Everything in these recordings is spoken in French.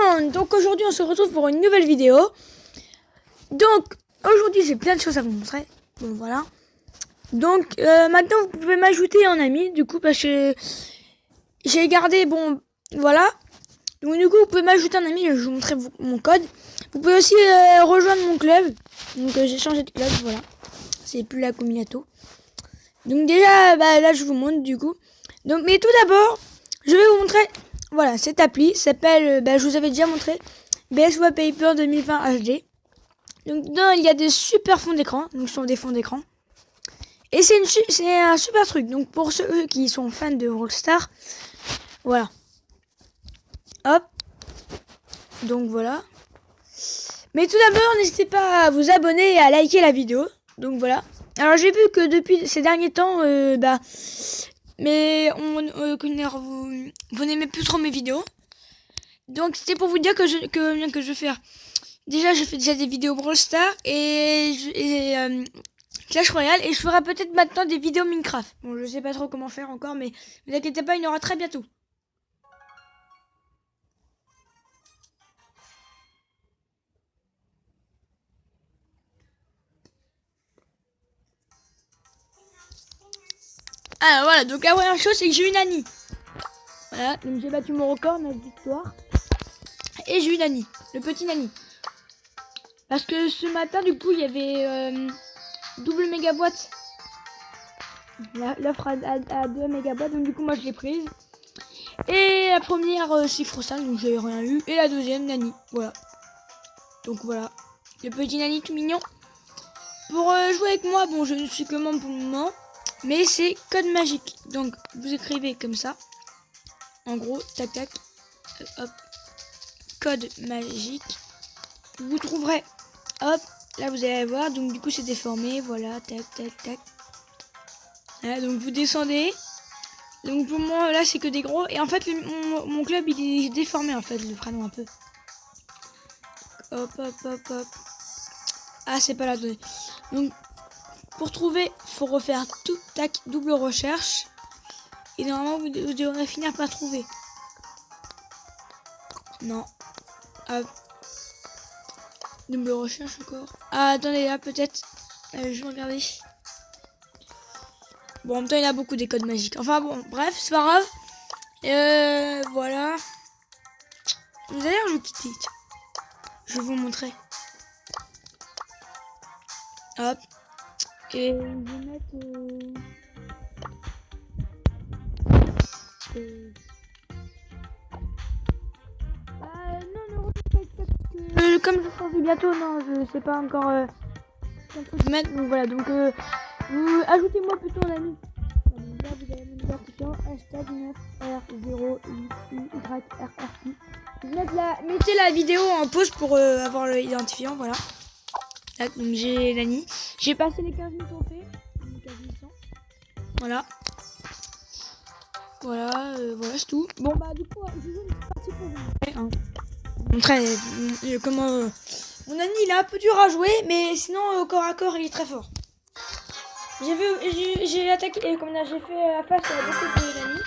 monde, donc aujourd'hui on se retrouve pour une nouvelle vidéo. Donc aujourd'hui j'ai plein de choses à vous montrer. Bon voilà. Donc maintenant vous pouvez m'ajouter en ami, du coup parce que j'ai gardé, bon voilà. Donc du coup vous pouvez m'ajouter en ami, je vais vous montrer mon code. Vous pouvez aussi rejoindre mon club. Donc j'ai changé de club, voilà. C'est plus la Cominato. Donc déjà là je vous montre du coup. Donc mais tout d'abord je vais vous montrer, voilà, cette appli s'appelle, je vous avais déjà montré, BS Wallpaper 2020 HD. Donc dedans il y a des super fonds d'écran, donc ce sont des fonds d'écran. Et c'est un super truc, donc pour ceux qui sont fans de Rockstar, voilà. Hop. Donc voilà. Mais tout d'abord n'hésitez pas à vous abonner et à liker la vidéo. Donc voilà. Alors j'ai vu que depuis ces derniers temps, mais vous n'aimez plus trop mes vidéos. Donc c'était pour vous dire que je vais faire. Déjà je fais déjà des vidéos Brawl Stars et Clash Royale, et je ferai peut-être maintenant des vidéos Minecraft. Bon, je sais pas trop comment faire encore, mais ne vous inquiétez pas, il y en aura très bientôt. Alors voilà, donc la première chose c'est que j'ai une Annie. Voilà, donc j'ai battu mon record, ma victoire. Et j'ai eu Nani, le petit Nani. Parce que ce matin, du coup, il y avait double méga boîte. L'offre à 2 méga boîtes, donc du coup, moi je l'ai prise. Et la première, chiffre 5, donc j'ai rien eu. Et la deuxième, Nani. Voilà. Donc voilà, le petit Nani tout mignon. Pour jouer avec moi, bon, je ne suis que membre pour le moment. Mais c'est code magique. Donc vous écrivez comme ça. En gros, tac tac. Hop. Code magique. Vous trouverez. Hop. Là vous allez voir. Donc du coup c'est déformé. Voilà. Tac tac tac. Voilà, donc vous descendez. Donc pour moi là c'est que des gros. Et en fait mon club il est déformé en fait. Le prénom un peu. Hop hop hop hop. Ah c'est pas la donnée. Donc pour trouver, faut refaire tout, tac, double recherche. Et normalement, vous devrez finir par trouver. Non. Hop. Double recherche encore. Ah, attendez, là, peut-être. Je vais regarder. Bon, en même temps, il y a beaucoup des codes magiques. Enfin, bon, bref, c'est pas grave. Voilà. D'ailleurs, je vais quitter. Je vais vous montrer. Hop. Et je vais mettre... comme je change bientôt, non, je sais pas encore je mettre, donc voilà, donc vous ajoutez-moi plutôt en ami. Là vous avez mon identifiant, hashtag 9R08YRRQ. Mettez la vidéo en pause pour avoir l'identifiant, voilà. Là, donc j'ai Nani. J'ai passé les 15 minutes en fait. 15 minutes. Voilà. Voilà, voilà c'est tout. Bon bah du coup, je joue une partie pour vous montrer, hein. Montrer comment mon Nani il est un peu dur à jouer, mais sinon au corps à corps il est très fort. J'ai attaqué, et comme j'ai fait face à beaucoup de Nani.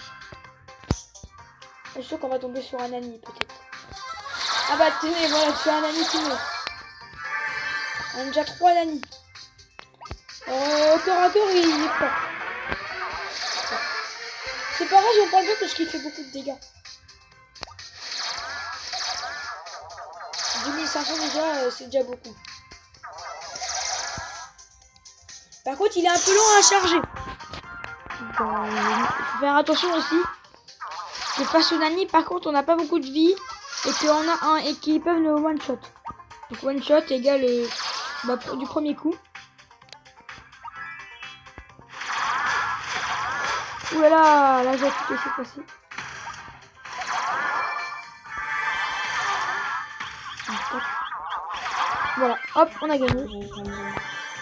Je suis sûr qu'on va tomber sur un Nani peut-être. Ah bah tenez, voilà, sur un Nani qui meurt. On a déjà 3 Nani. Au corps à corps il est fort. C'est pareil, j'en parle bien parce qu'il fait beaucoup de dégâts. 2500 déjà, c'est déjà beaucoup. Par contre, il est un peu long à charger. Il faut faire attention aussi. Que face au Nani, par contre, on n'a pas beaucoup de vie. Et qu'on a un et qu'ils peuvent le one shot. Donc one shot égale du premier coup. Oulala, là j'ai tout cette fois-ci. Voilà, hop, on a gagné.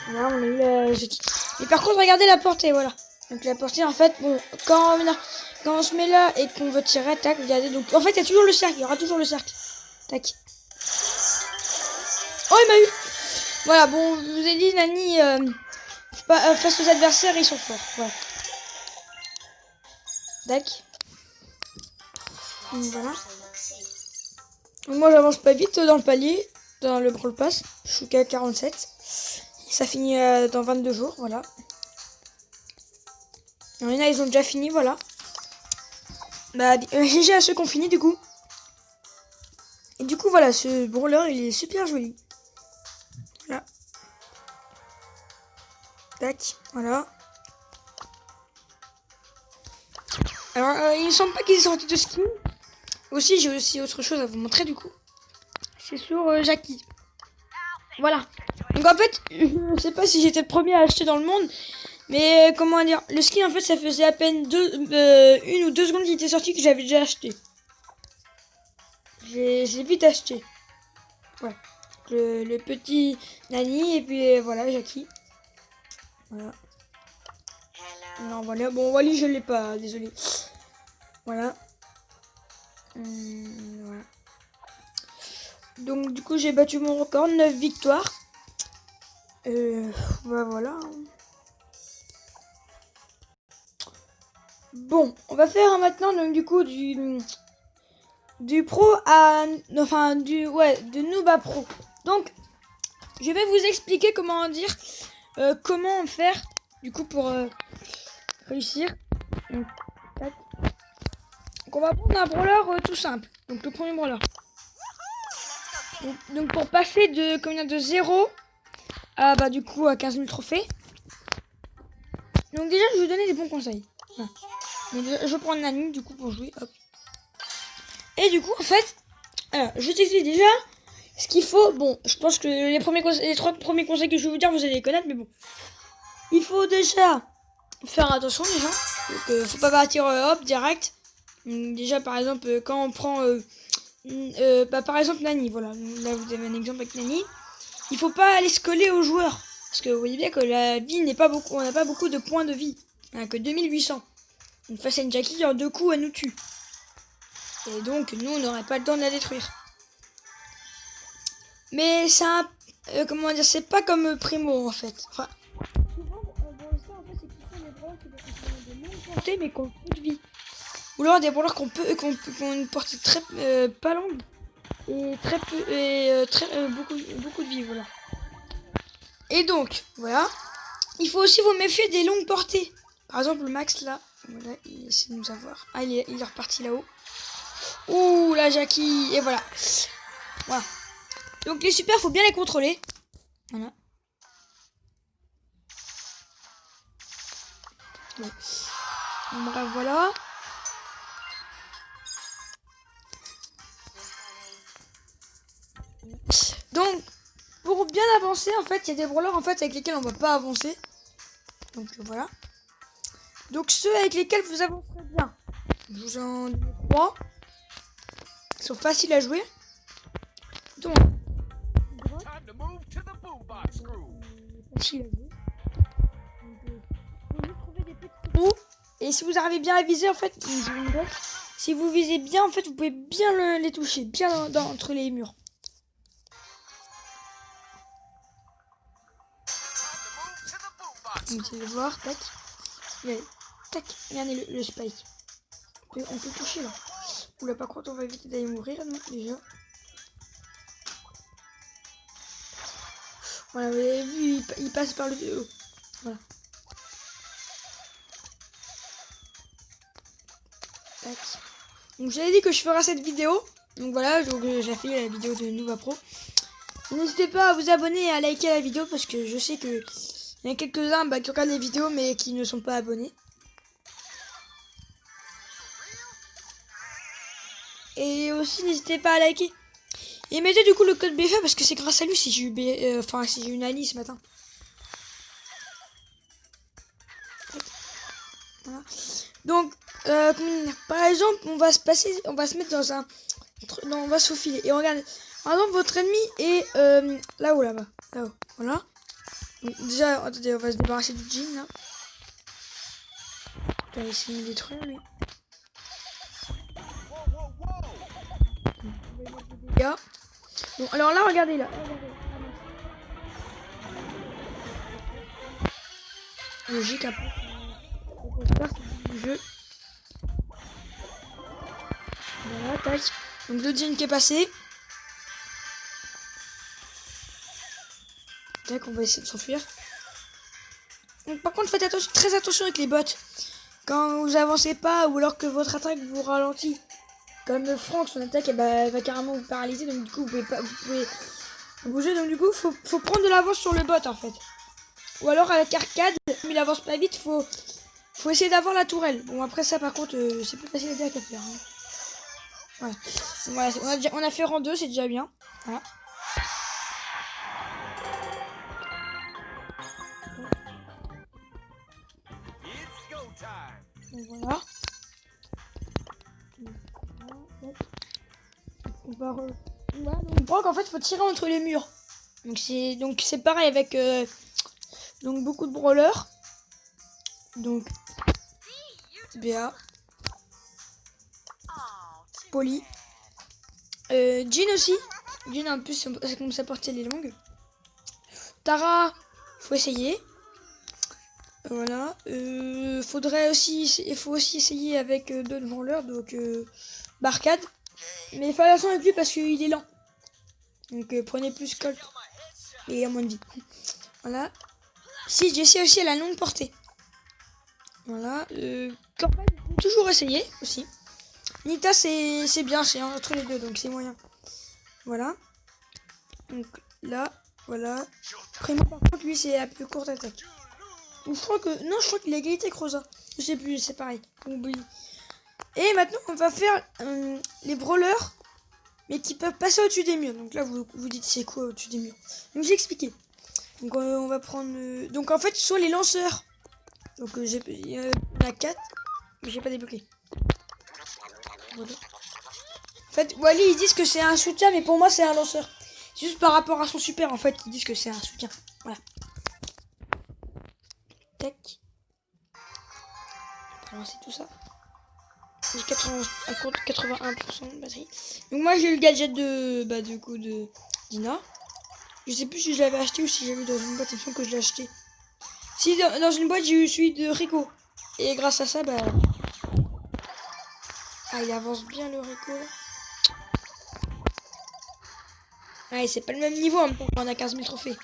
Voilà, on a eu la... Et par contre, regardez la portée, voilà. Donc la portée, en fait, bon, quand on se met là et qu'on veut tirer, tac, regardez. Donc en fait, il y a toujours le cercle, il y aura toujours le cercle. Tac. Oh, il m'a eu. Voilà, bon, je vous ai dit, Nani, face aux adversaires, ils sont forts. Voilà. Tac. Donc, voilà. Donc moi j'avance pas vite dans le palier, dans le Brawl Pass. Je suis qu'à 47. Ça finit dans 22 jours, voilà. Il y en a, ils ont déjà fini, voilà. Bah, GG à ceux qui ont fini, du coup. Et du coup, voilà, ce brawler, il est super joli. Voilà. Tac, voilà. Alors, il me semble pas qu'il est sorti de skin. Aussi, j'ai aussi autre chose à vous montrer, du coup. C'est sur Jackie. Voilà. Donc, en fait, je sais pas si j'étais le premier à acheter dans le monde. Mais comment dire, le skin en fait ça faisait à peine 1 ou 2 secondes qu'il était sorti que j'avais déjà acheté. J'ai vite acheté. Ouais. Le petit Nani et puis voilà Jackie. Voilà. Non voilà, bon Wally je l'ai pas, désolé. Voilà. Voilà. Donc du coup j'ai battu mon record, 9 victoires. Bah, voilà. Bon, on va faire maintenant donc du coup du pro à enfin de noob à pro. Donc je vais vous expliquer comment dire comment faire du coup pour réussir. Donc, on va prendre un brawler tout simple. Donc le premier brawler. Donc pour passer de 0 à bah du coup à 15 000 trophées. Donc déjà je vais vous donner des bons conseils. Voilà. Donc, je prends Nani du coup pour jouer. Hop. Et du coup en fait, alors je t'explique déjà ce qu'il faut. Bon, je pense que les 3 premiers conseils que je vais vous dire vous allez les connaître, mais bon. Il faut déjà faire attention déjà. Donc faut pas partir hop direct. Déjà par exemple quand on prend bah, par exemple Nani, voilà. Là vous avez un exemple avec Nani. Il faut pas aller se coller aux joueurs. Parce que vous voyez bien que la vie n'est pas beaucoup. On n'a pas beaucoup de points de vie. On n'a que 2800. Donc face à une Jackie, en 2 coups elle nous tue. Et donc nous on n'aurait pas le temps de la détruire. Mais c'est un comment dire, c'est pas comme Primo en fait. Enfin, souvent dans l'histoire en fait c'est qu'ils font des brawlers qui ont de longue portée mais qui ont peu de vie. Ou alors des brawlers qui ont une portée très pas longue et très peu et beaucoup de vie, voilà. Et donc voilà, il faut aussi vous méfier des longues portées. Par exemple le Max là, voilà, il essaie de nous avoir. Ah il est reparti là-haut. Ouh la Jackie, et voilà. Voilà. Donc les super, faut bien les contrôler. Voilà. Bon. Bref, voilà. Donc, pour bien avancer, en fait, il y a des brawlers en fait avec lesquels on va pas avancer. Donc voilà. Donc ceux avec lesquels vous avancerez bien. Je vous en dis 3. Ils sont faciles à jouer. Donc, facile à jouer. Donc, vous trouvez des petits trous. Et si vous arrivez bien à viser, en fait, si vous visez bien, en fait, vous pouvez bien les toucher, bien entre les murs. Donc, vous allez voir, tac. Allez, tac, regardez le spike. On peut toucher là. Oula, par contre, on va éviter d'aller mourir, non, déjà. Voilà, vous avez vu, il passe par le haut. Voilà. Tac. Donc, j'avais dit que je ferai cette vidéo. Donc, voilà, j'ai fait la vidéo de Nova Pro. N'hésitez pas à vous abonner et à liker la vidéo parce que je sais que il y a quelques-uns qui regardent les vidéos mais qui ne sont pas abonnés. Et aussi n'hésitez pas à liker. Et mettez du coup le code BFA parce que c'est grâce à lui si j'ai eu si j'ai eu une Annie ce matin. Voilà. Donc par exemple on va se mettre dans un on va se faufiler et regardez. Par exemple votre ennemi est là-haut là-bas. Là-haut. Voilà. Donc, déjà attendez, on va se débarrasser du jean là. On va essayer de le détruire lui. Bon, alors là, regardez là. Logique après. Du jeu. Voilà, tac. Donc le jean qui est passé. Tac, on va essayer de s'enfuir. Donc, par contre, faites très attention avec les bots. Quand vous avancez pas ou alors que votre attaque vous ralentit. Comme Franck, son attaque elle va carrément vous paralyser. Donc du coup, vous pouvez bouger. Donc du coup, faut prendre de l'avance sur le bot en fait. Ou alors avec Arcade, comme il avance pas vite, faut essayer d'avoir la tourelle. Bon, après ça, par contre, c'est plus facile à faire. Hein. Voilà, on a fait rang 2, c'est déjà bien. Voilà. Donc voilà. Voilà, donc on voit qu'en fait, il faut tirer entre les murs. Donc c'est pareil avec donc beaucoup de brawlers. Donc BA, Polly, Jean aussi. Jean en plus c'est comme ça porter les longues. Tara, faut essayer. Voilà. Il faut aussi essayer avec d'autres brawlers, donc Barcade. Mais fais attention avec lui parce qu'il est lent. Donc prenez plus Colt et à moins de vie. Voilà. Si Jessie aussi elle a longue portée. Voilà. Campagne, il faut toujours essayer aussi. Nita c'est bien, c'est entre les deux donc c'est moyen. Voilà. Donc là, voilà. Primo par contre lui c'est la plus courte attaque. Ou je crois qu'il a égalité avec Rosa. Je sais plus, c'est pareil. Oublie. Et maintenant on va faire les brawlers mais qui peuvent passer au-dessus des murs. Donc là vous dites c'est quoi au-dessus des murs. Donc j'ai expliqué. Donc on va prendre donc en fait ce sont les lanceurs. Donc il y en a 4 mais j'ai pas débloqué. Voilà. En fait Wally ils disent que c'est un soutien mais pour moi c'est un lanceur. C'est juste par rapport à son super en fait ils disent que c'est un soutien. Voilà. Tac. On va lancer tout ça. J'ai 81% de batterie. Donc moi j'ai le gadget de du coup de Dina. Je sais plus si je l'avais acheté ou si j'avais dans une boîte. Il me semble que je l'ai acheté. Si dans une boîte j'ai eu celui de Rico. Et grâce à ça ah il avance bien le Rico. Ouais c'est pas le même niveau en même temps. On a 15 000 trophées.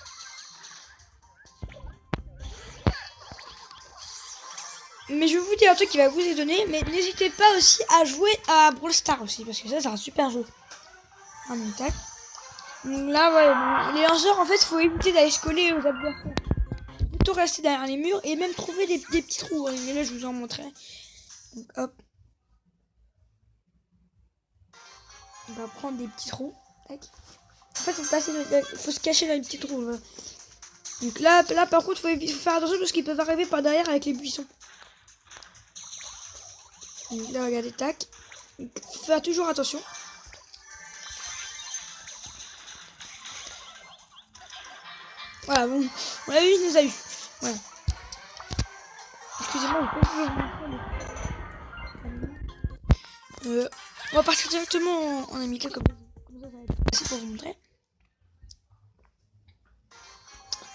Mais je vais vous dire un truc qui va vous étonner. Mais n'hésitez pas aussi à jouer à Brawl Stars aussi. Parce que ça c'est un super jeu. Ah mon tac. Donc là ouais bon, les lanceurs en fait faut éviter d'aller se coller aux adversaires. Plutôt rester derrière les murs et même trouver des petits trous. Mais là je vous en montrerai. Donc hop. On va prendre des petits trous. Tac. En fait faut se cacher dans les petits trous. Là. Donc là par contre faut faire attention parce qu'ils peuvent arriver par derrière avec les buissons. Donc là regardez tac. Donc, faut faire toujours attention. Voilà bon. On l'a eu, il nous a eu. Voilà. Excusez-moi, on va partir directement en amical comme ça va être facile pour vous montrer.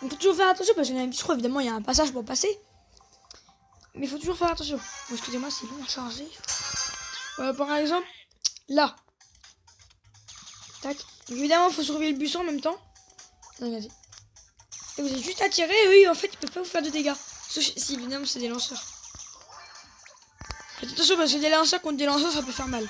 On peut toujours faire attention parce que dans les petits trous évidemment il y a un passage pour passer. Mais il faut toujours faire attention. Bon, excusez-moi, c'est long à charger. Par exemple, là. Tac. Donc, évidemment, il faut surveiller le buisson en même temps. Regardez. Et vous avez juste à tirer, et eux, en fait, ils peuvent pas vous faire de dégâts. Sauf si, évidemment, c'est des lanceurs. Faites attention parce que des lanceurs contre des lanceurs, ça peut faire mal.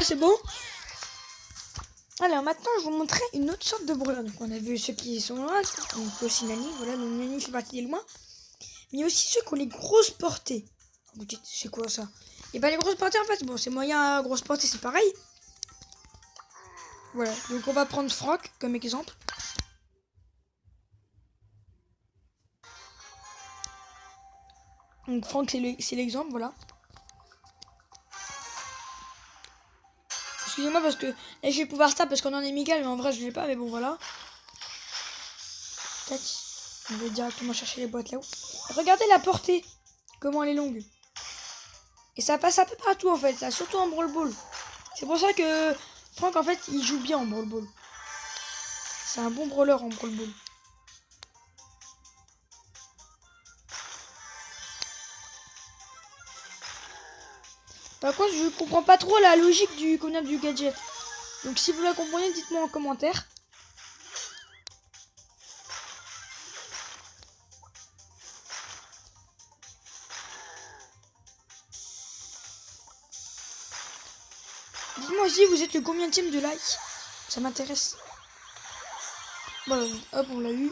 C'est bon. Alors maintenant je vais vous montrer une autre sorte de brawler. Donc on a vu ceux qui sont là, donc aussi Nani, voilà, donc Nani fait partie des loin. Mais il y a aussi ceux qui ont les grosses portées. Vous dites c'est quoi ça? Et bah les grosses portées en fait, bon c'est moyen, grosse portée c'est pareil. Voilà, donc on va prendre Franck comme exemple. Donc Franck c'est l'exemple, voilà. Excusez-moi parce que là je vais pouvoir start parce qu'on en est amical mais en vrai je l'ai pas mais bon voilà. Tac. On va directement chercher les boîtes là-haut. Regardez la portée. Comment elle est longue. Et ça passe un peu partout en fait, ça, surtout en Brawl Ball. C'est pour ça que Franck en fait il joue bien en Brawl Ball. C'est un bon brawler en Brawl Ball. Par contre, je comprends pas trop la logique du combien du gadget. Donc si vous la comprenez, dites-moi en commentaire. Dites-moi aussi, vous êtes le combienième de like. Ça m'intéresse. Voilà, hop, on l'a eu.